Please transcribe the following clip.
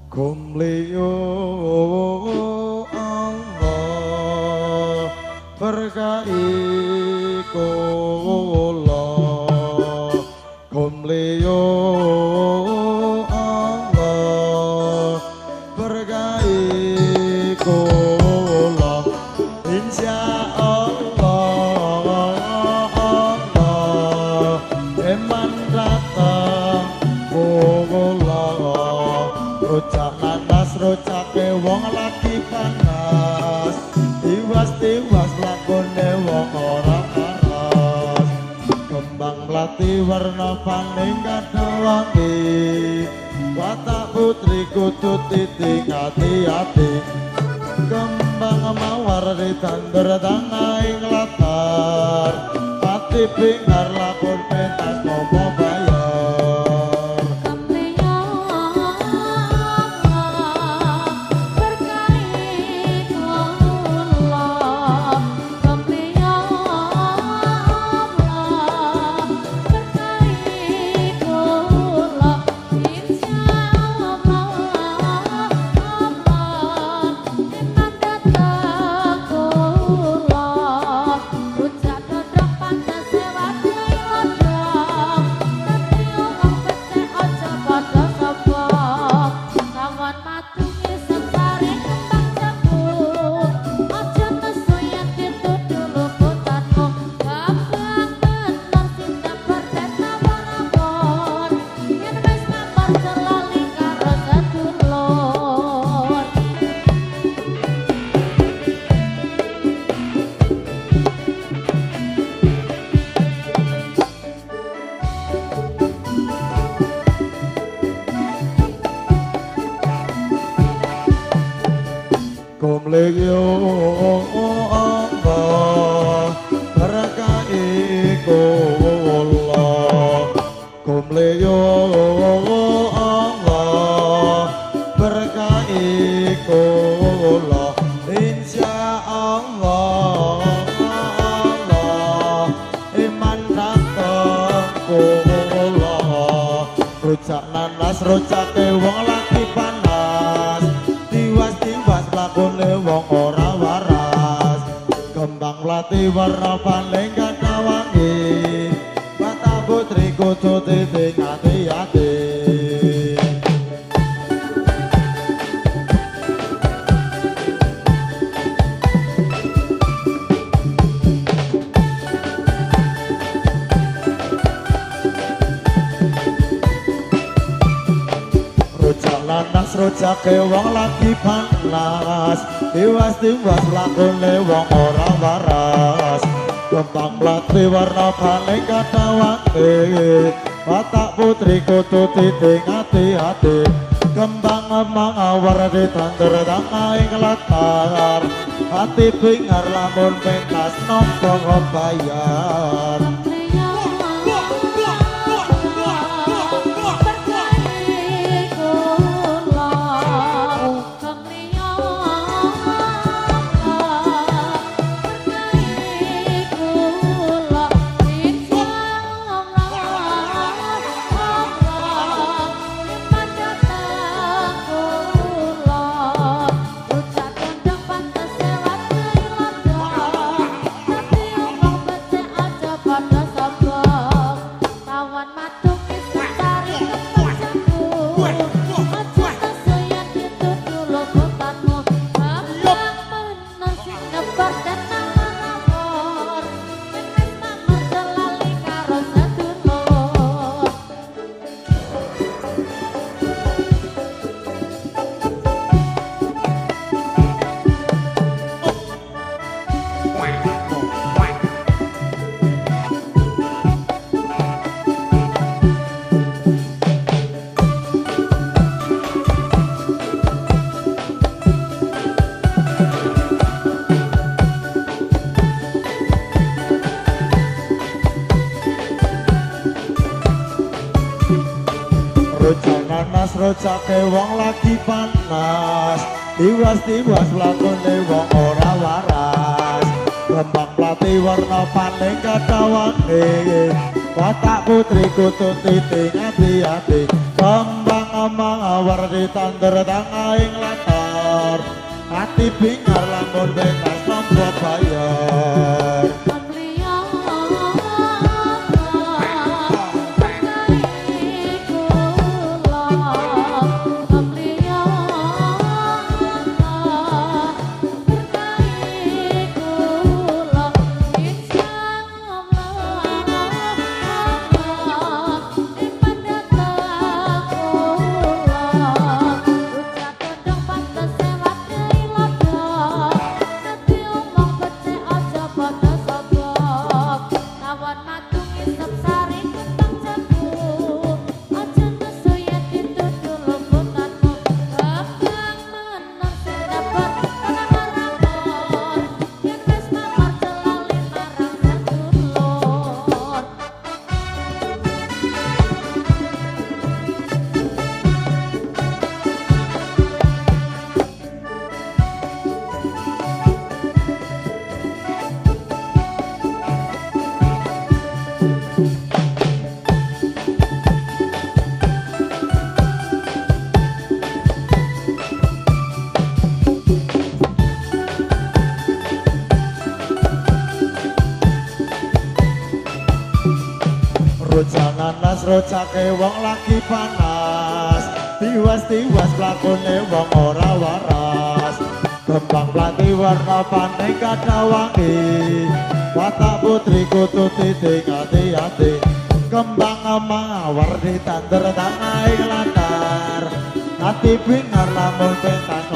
Kumliyo Allah berkahi kula kumliyo Allah berkahi kula insyaallah Allah eman datang kula rojak nanas rojake wong lagi panas tiwas-tiwas lakone wong ora karas kembang melati warna paning kadhawangi watak putri kudu titing ati-ati kembang mawar ditandur tanah ing latar pati pingar lakon pentas nopo bayar kumliyo Allah berkahi kula kumliyo Allah berkahi kula insyaallah Allah iman dateng kula rujak nanas rujake wong lagi panas tiwas-tiwas lakone wong ora waras kembang melati warna paling kadhawangi watak putri kudu titing ati-ati nanas rojake wong lagi panas tiwas-tiwas lakone wong ora waras kembang melati warna paling kadhawangi watak putri kudu titing ati-ati kembang mawar ditandur tanah ing latar hati pingar lamun pentas nampa bayar nanas rojake wong lagi panas tiwas-tiwas lakone wong ora waras kembang melati warna paning kadhawangi watak putri kudu titing ati-ati kembang mawar ditandur tangahing latar ati bingar lamun pentas nampa bayar Jangan nas rocake wong lagi panas tiwas-tiwas lakone wong ora waras kembang plati warna paning kadawangi watak putri kutu titik hati-hati kembang mawar ditandur tangahing latar hati bingar lamun pentas